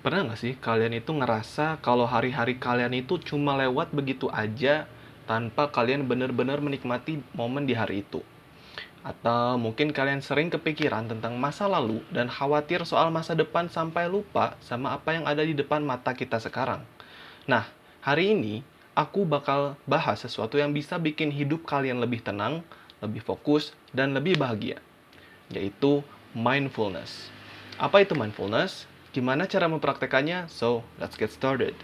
Pernah nggak sih kalian itu ngerasa kalau hari-hari kalian itu cuma lewat begitu aja tanpa kalian benar-benar menikmati momen di hari itu? Atau mungkin kalian sering kepikiran tentang masa lalu dan khawatir soal masa depan sampai lupa sama apa yang ada di depan mata kita sekarang. Nah, hari ini aku bakal bahas sesuatu yang bisa bikin hidup kalian lebih tenang, lebih fokus, dan lebih bahagia, yaitu mindfulness. Apa itu mindfulness? Gimana cara mempraktekannya? So, let's get started.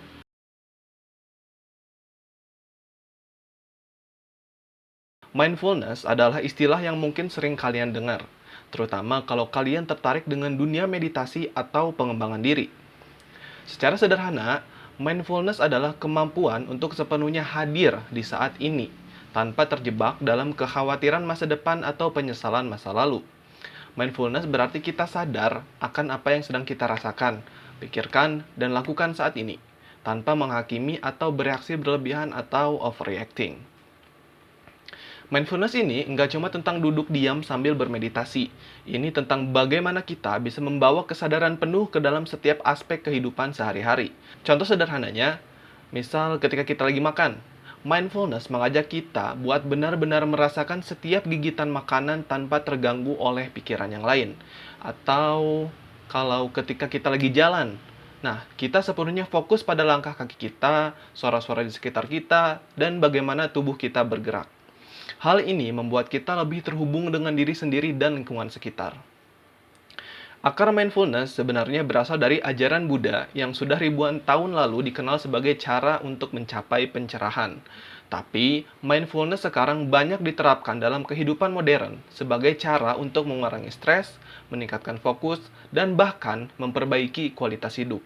Mindfulness adalah istilah yang mungkin sering kalian dengar, terutama kalau kalian tertarik dengan dunia meditasi atau pengembangan diri. Secara sederhana, mindfulness adalah kemampuan untuk sepenuhnya hadir di saat ini, tanpa terjebak dalam kekhawatiran masa depan atau penyesalan masa lalu. Mindfulness berarti kita sadar akan apa yang sedang kita rasakan, pikirkan, dan lakukan saat ini, tanpa menghakimi atau bereaksi berlebihan atau overreacting. Mindfulness ini nggak cuma tentang duduk diam sambil bermeditasi. Ini tentang bagaimana kita bisa membawa kesadaran penuh ke dalam setiap aspek kehidupan sehari-hari. Contoh sederhananya, misal ketika kita lagi makan, mindfulness mengajak kita buat benar-benar merasakan setiap gigitan makanan tanpa terganggu oleh pikiran yang lain. Atau kalau ketika kita lagi jalan, nah, kita sepenuhnya fokus pada langkah kaki kita, suara-suara di sekitar kita, dan bagaimana tubuh kita bergerak. Hal ini membuat kita lebih terhubung dengan diri sendiri dan lingkungan sekitar. Akar mindfulness sebenarnya berasal dari ajaran Buddha yang sudah ribuan tahun lalu dikenal sebagai cara untuk mencapai pencerahan. Tapi, mindfulness sekarang banyak diterapkan dalam kehidupan modern sebagai cara untuk mengurangi stres, meningkatkan fokus, dan bahkan memperbaiki kualitas hidup.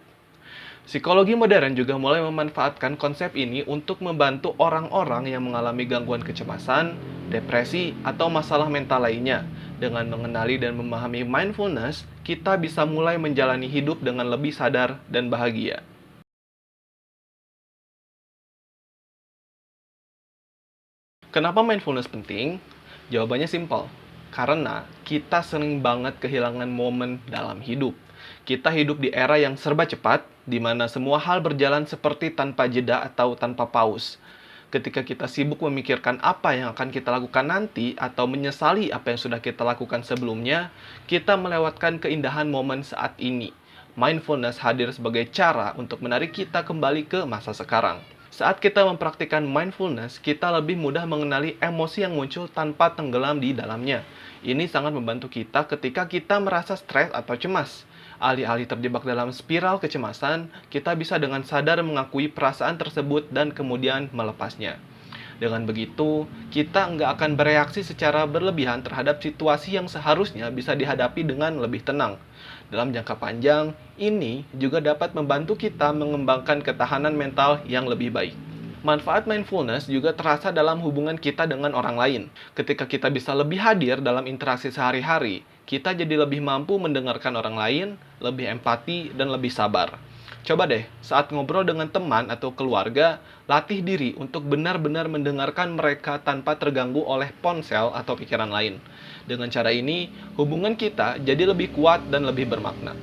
Psikologi modern juga mulai memanfaatkan konsep ini untuk membantu orang-orang yang mengalami gangguan kecemasan, depresi, atau masalah mental lainnya. Dengan mengenali dan memahami mindfulness, kita bisa mulai menjalani hidup dengan lebih sadar dan bahagia. Kenapa mindfulness penting? Jawabannya simpel. Karena kita sering banget kehilangan momen dalam hidup. Kita hidup di era yang serba cepat, di mana semua hal berjalan seperti tanpa jeda atau tanpa paus. Ketika kita sibuk memikirkan apa yang akan kita lakukan nanti atau menyesali apa yang sudah kita lakukan sebelumnya, kita melewatkan keindahan momen saat ini. Mindfulness hadir sebagai cara untuk menarik kita kembali ke masa sekarang. Saat kita mempraktikkan mindfulness, kita lebih mudah mengenali emosi yang muncul tanpa tenggelam di dalamnya. Ini sangat membantu kita ketika kita merasa stres atau cemas. Alih-alih terjebak dalam spiral kecemasan, kita bisa dengan sadar mengakui perasaan tersebut dan kemudian melepasnya. Dengan begitu, kita nggak akan bereaksi secara berlebihan terhadap situasi yang seharusnya bisa dihadapi dengan lebih tenang. Dalam jangka panjang, ini juga dapat membantu kita mengembangkan ketahanan mental yang lebih baik. Manfaat mindfulness juga terasa dalam hubungan kita dengan orang lain. Ketika kita bisa lebih hadir dalam interaksi sehari-hari, kita jadi lebih mampu mendengarkan orang lain, lebih empati, dan lebih sabar. Coba deh, saat ngobrol dengan teman atau keluarga, latih diri untuk benar-benar mendengarkan mereka tanpa terganggu oleh ponsel atau pikiran lain. Dengan cara ini, hubungan kita jadi lebih kuat dan lebih bermakna.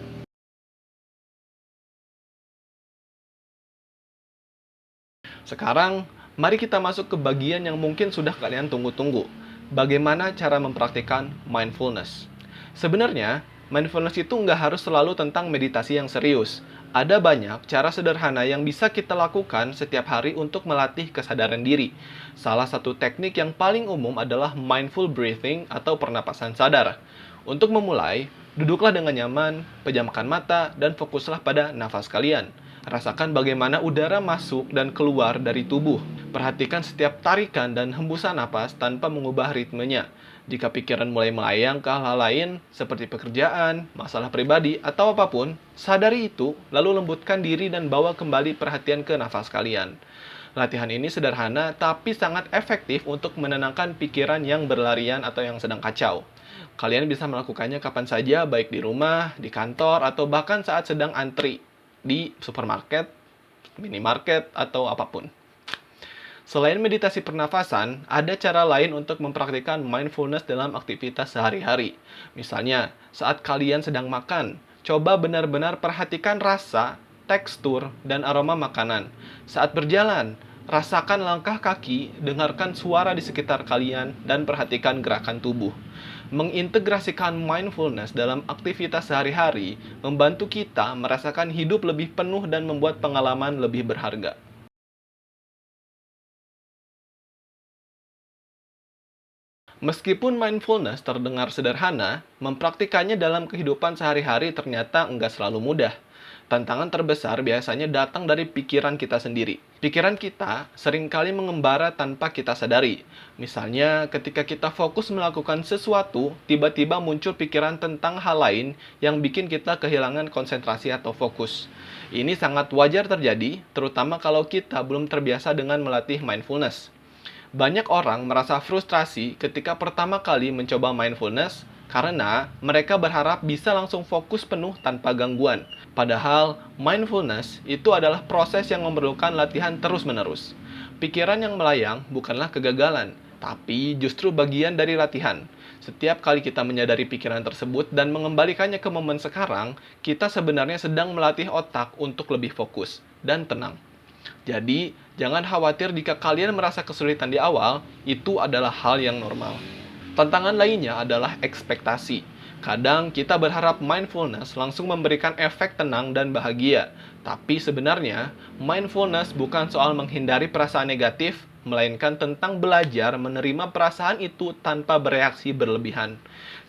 Sekarang, mari kita masuk ke bagian yang mungkin sudah kalian tunggu-tunggu. Bagaimana cara mempraktikkan mindfulness? Sebenarnya, mindfulness itu nggak harus selalu tentang meditasi yang serius. Ada banyak cara sederhana yang bisa kita lakukan setiap hari untuk melatih kesadaran diri. Salah satu teknik yang paling umum adalah mindful breathing atau pernapasan sadar. Untuk memulai, duduklah dengan nyaman, pejamkan mata, dan fokuslah pada nafas kalian. Rasakan bagaimana udara masuk dan keluar dari tubuh. Perhatikan setiap tarikan dan hembusan napas tanpa mengubah ritmenya. Jika pikiran mulai melayang ke hal-hal lain, seperti pekerjaan, masalah pribadi, atau apapun, sadari itu, lalu lembutkan diri dan bawa kembali perhatian ke nafas kalian. Latihan ini sederhana, tapi sangat efektif untuk menenangkan pikiran yang berlarian atau yang sedang kacau. Kalian bisa melakukannya kapan saja, baik di rumah, di kantor, atau bahkan saat sedang antri di supermarket, minimarket, atau apapun. Selain meditasi pernafasan, ada cara lain untuk mempraktikkan mindfulness dalam aktivitas sehari-hari. Misalnya, saat kalian sedang makan, coba benar-benar perhatikan rasa, tekstur, dan aroma makanan. Saat berjalan, rasakan langkah kaki, dengarkan suara di sekitar kalian, dan perhatikan gerakan tubuh. Mengintegrasikan mindfulness dalam aktivitas sehari-hari membantu kita merasakan hidup lebih penuh dan membuat pengalaman lebih berharga. Meskipun mindfulness terdengar sederhana, mempraktikannya dalam kehidupan sehari-hari ternyata enggak selalu mudah. Tantangan terbesar biasanya datang dari pikiran kita sendiri. Pikiran kita seringkali mengembara tanpa kita sadari. Misalnya, ketika kita fokus melakukan sesuatu, tiba-tiba muncul pikiran tentang hal lain yang bikin kita kehilangan konsentrasi atau fokus. Ini sangat wajar terjadi, terutama kalau kita belum terbiasa dengan melatih mindfulness. Banyak orang merasa frustrasi ketika pertama kali mencoba mindfulness karena mereka berharap bisa langsung fokus penuh tanpa gangguan. Padahal, mindfulness itu adalah proses yang memerlukan latihan terus-menerus. Pikiran yang melayang bukanlah kegagalan, tapi justru bagian dari latihan. Setiap kali kita menyadari pikiran tersebut dan mengembalikannya ke momen sekarang, kita sebenarnya sedang melatih otak untuk lebih fokus dan tenang. Jadi, jangan khawatir jika kalian merasa kesulitan di awal, itu adalah hal yang normal. Tantangan lainnya adalah ekspektasi. Kadang kita berharap mindfulness langsung memberikan efek tenang dan bahagia. Tapi sebenarnya, mindfulness bukan soal menghindari perasaan negatif, melainkan tentang belajar menerima perasaan itu tanpa bereaksi berlebihan.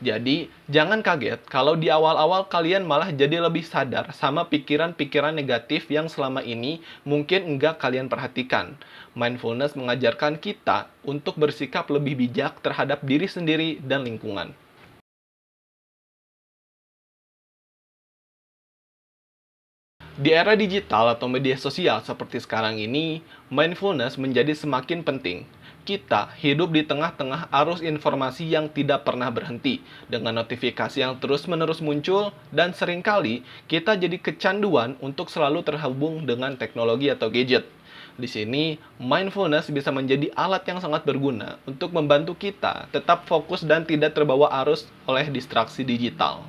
Jadi, jangan kaget kalau di awal-awal kalian malah jadi lebih sadar sama pikiran-pikiran negatif yang selama ini mungkin enggak kalian perhatikan. Mindfulness mengajarkan kita untuk bersikap lebih bijak terhadap diri sendiri dan lingkungan. Di era digital atau media sosial seperti sekarang ini, mindfulness menjadi semakin penting. Kita hidup di tengah-tengah arus informasi yang tidak pernah berhenti, dengan notifikasi yang terus-menerus muncul, dan seringkali kita jadi kecanduan untuk selalu terhubung dengan teknologi atau gadget. Di sini, mindfulness bisa menjadi alat yang sangat berguna untuk membantu kita tetap fokus dan tidak terbawa arus oleh distraksi digital.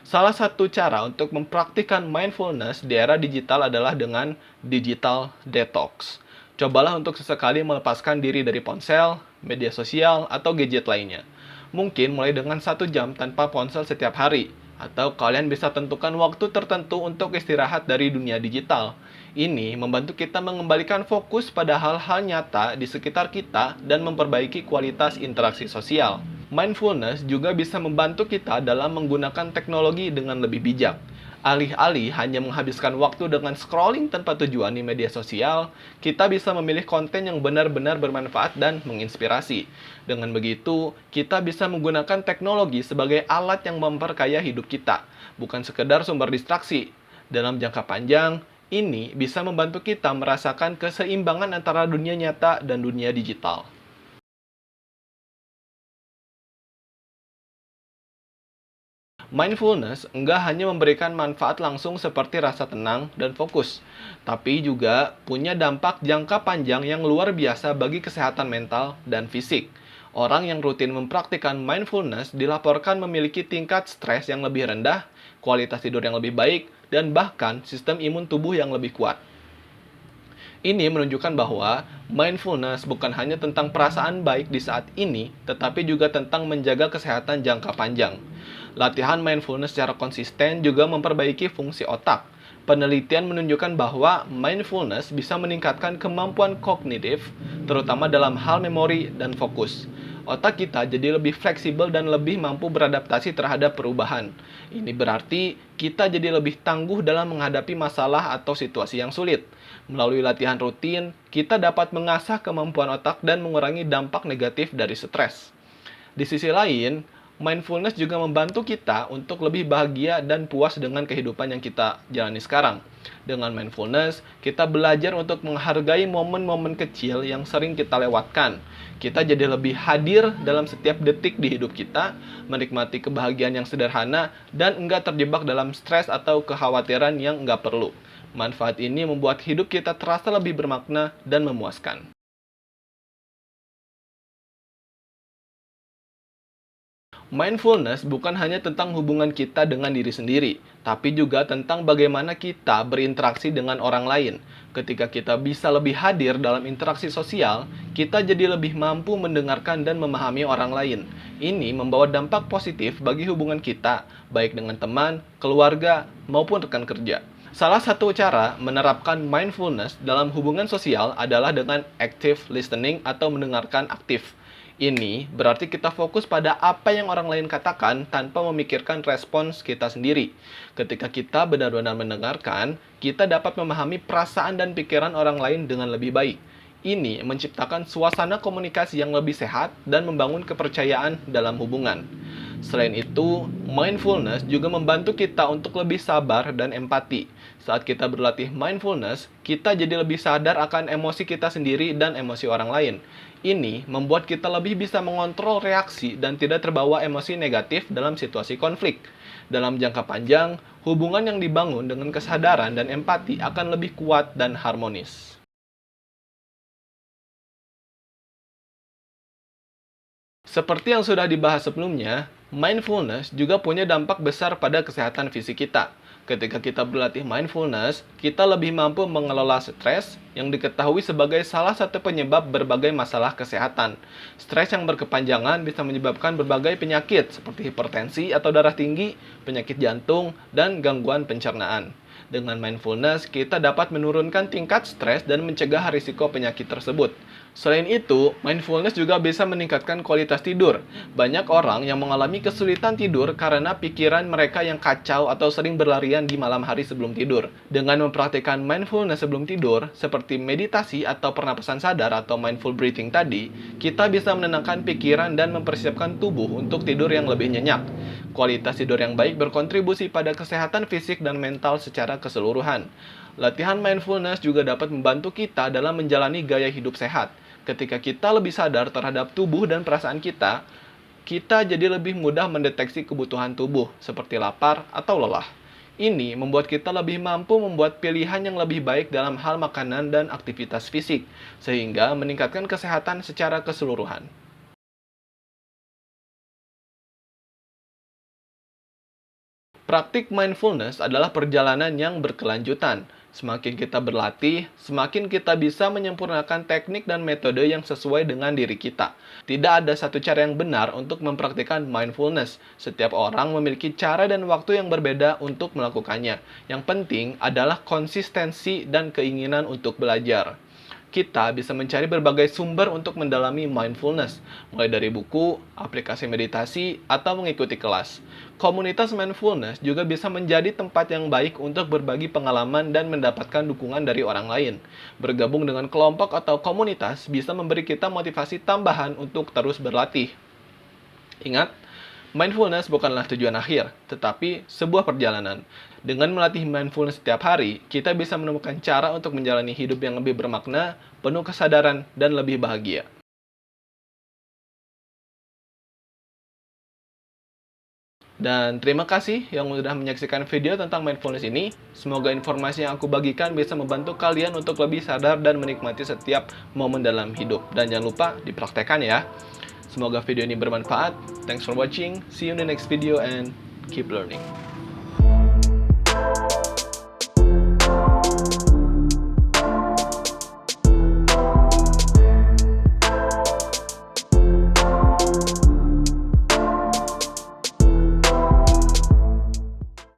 Salah satu cara untuk mempraktikkan mindfulness di era digital adalah dengan digital detox. Cobalah untuk sesekali melepaskan diri dari ponsel, media sosial, atau gadget lainnya. Mungkin mulai dengan 1 jam tanpa ponsel setiap hari, atau kalian bisa tentukan waktu tertentu untuk istirahat dari dunia digital. Ini membantu kita mengembalikan fokus pada hal-hal nyata di sekitar kita dan memperbaiki kualitas interaksi sosial. Mindfulness juga bisa membantu kita dalam menggunakan teknologi dengan lebih bijak. Alih-alih hanya menghabiskan waktu dengan scrolling tanpa tujuan di media sosial, kita bisa memilih konten yang benar-benar bermanfaat dan menginspirasi. Dengan begitu, kita bisa menggunakan teknologi sebagai alat yang memperkaya hidup kita, bukan sekedar sumber distraksi. Dalam jangka panjang, ini bisa membantu kita merasakan keseimbangan antara dunia nyata dan dunia digital. Mindfulness enggak hanya memberikan manfaat langsung seperti rasa tenang dan fokus, tapi juga punya dampak jangka panjang yang luar biasa bagi kesehatan mental dan fisik. Orang yang rutin mempraktikkan mindfulness dilaporkan memiliki tingkat stres yang lebih rendah, kualitas tidur yang lebih baik, dan bahkan sistem imun tubuh yang lebih kuat. Ini menunjukkan bahwa mindfulness bukan hanya tentang perasaan baik di saat ini, tetapi juga tentang menjaga kesehatan jangka panjang. Latihan mindfulness secara konsisten juga memperbaiki fungsi otak. Penelitian menunjukkan bahwa mindfulness bisa meningkatkan kemampuan kognitif, terutama dalam hal memori dan fokus. Otak kita jadi lebih fleksibel dan lebih mampu beradaptasi terhadap perubahan. Ini berarti kita jadi lebih tangguh dalam menghadapi masalah atau situasi yang sulit. Melalui latihan rutin, kita dapat mengasah kemampuan otak dan mengurangi dampak negatif dari stres. Di sisi lain, mindfulness juga membantu kita untuk lebih bahagia dan puas dengan kehidupan yang kita jalani sekarang. Dengan mindfulness, kita belajar untuk menghargai momen-momen kecil yang sering kita lewatkan. Kita jadi lebih hadir dalam setiap detik di hidup kita, menikmati kebahagiaan yang sederhana, dan enggak terjebak dalam stres atau kekhawatiran yang enggak perlu. Manfaat ini membuat hidup kita terasa lebih bermakna dan memuaskan. Mindfulness bukan hanya tentang hubungan kita dengan diri sendiri, tapi juga tentang bagaimana kita berinteraksi dengan orang lain. Ketika kita bisa lebih hadir dalam interaksi sosial, kita jadi lebih mampu mendengarkan dan memahami orang lain. Ini membawa dampak positif bagi hubungan kita, baik dengan teman, keluarga, maupun rekan kerja. Salah satu cara menerapkan mindfulness dalam hubungan sosial adalah dengan active listening atau mendengarkan aktif. Ini berarti kita fokus pada apa yang orang lain katakan tanpa memikirkan respons kita sendiri. Ketika kita benar-benar mendengarkan, kita dapat memahami perasaan dan pikiran orang lain dengan lebih baik. Ini menciptakan suasana komunikasi yang lebih sehat dan membangun kepercayaan dalam hubungan. Selain itu, mindfulness juga membantu kita untuk lebih sabar dan empati. Saat kita berlatih mindfulness, kita jadi lebih sadar akan emosi kita sendiri dan emosi orang lain. Ini membuat kita lebih bisa mengontrol reaksi dan tidak terbawa emosi negatif dalam situasi konflik. Dalam jangka panjang, hubungan yang dibangun dengan kesadaran dan empati akan lebih kuat dan harmonis. Seperti yang sudah dibahas sebelumnya, mindfulness juga punya dampak besar pada kesehatan fisik kita. Ketika kita berlatih mindfulness, kita lebih mampu mengelola stres yang diketahui sebagai salah satu penyebab berbagai masalah kesehatan. Stres yang berkepanjangan bisa menyebabkan berbagai penyakit seperti hipertensi atau darah tinggi, penyakit jantung, dan gangguan pencernaan. Dengan mindfulness, kita dapat menurunkan tingkat stres dan mencegah risiko penyakit tersebut. Selain itu, mindfulness juga bisa meningkatkan kualitas tidur. Banyak orang yang mengalami kesulitan tidur karena pikiran mereka yang kacau atau sering berlarian di malam hari sebelum tidur. Dengan mempraktikkan mindfulness sebelum tidur, seperti meditasi atau pernapasan sadar atau mindful breathing tadi, kita bisa menenangkan pikiran dan mempersiapkan tubuh untuk tidur yang lebih nyenyak. Kualitas tidur yang baik berkontribusi pada kesehatan fisik dan mental secara keseluruhan. Latihan mindfulness juga dapat membantu kita dalam menjalani gaya hidup sehat. Ketika kita lebih sadar terhadap tubuh dan perasaan kita, kita jadi lebih mudah mendeteksi kebutuhan tubuh, seperti lapar atau lelah. Ini membuat kita lebih mampu membuat pilihan yang lebih baik dalam hal makanan dan aktivitas fisik, sehingga meningkatkan kesehatan secara keseluruhan. Praktik mindfulness adalah perjalanan yang berkelanjutan. Semakin kita berlatih, semakin kita bisa menyempurnakan teknik dan metode yang sesuai dengan diri kita. Tidak ada satu cara yang benar untuk mempraktikkan mindfulness. Setiap orang memiliki cara dan waktu yang berbeda untuk melakukannya. Yang penting adalah konsistensi dan keinginan untuk belajar. Kita bisa mencari berbagai sumber untuk mendalami mindfulness, mulai dari buku, aplikasi meditasi, atau mengikuti kelas. Komunitas mindfulness juga bisa menjadi tempat yang baik untuk berbagi pengalaman dan mendapatkan dukungan dari orang lain. Bergabung dengan kelompok atau komunitas bisa memberi kita motivasi tambahan untuk terus berlatih. Ingat, mindfulness bukanlah tujuan akhir, tetapi sebuah perjalanan. Dengan melatih mindfulness setiap hari, kita bisa menemukan cara untuk menjalani hidup yang lebih bermakna, penuh kesadaran, dan lebih bahagia. Dan terima kasih yang sudah menyaksikan video tentang mindfulness ini. Semoga informasi yang aku bagikan bisa membantu kalian untuk lebih sadar dan menikmati setiap momen dalam hidup. Dan jangan lupa dipraktekkan ya. Semoga video ini bermanfaat. Thanks for watching. See you in the next video and keep learning.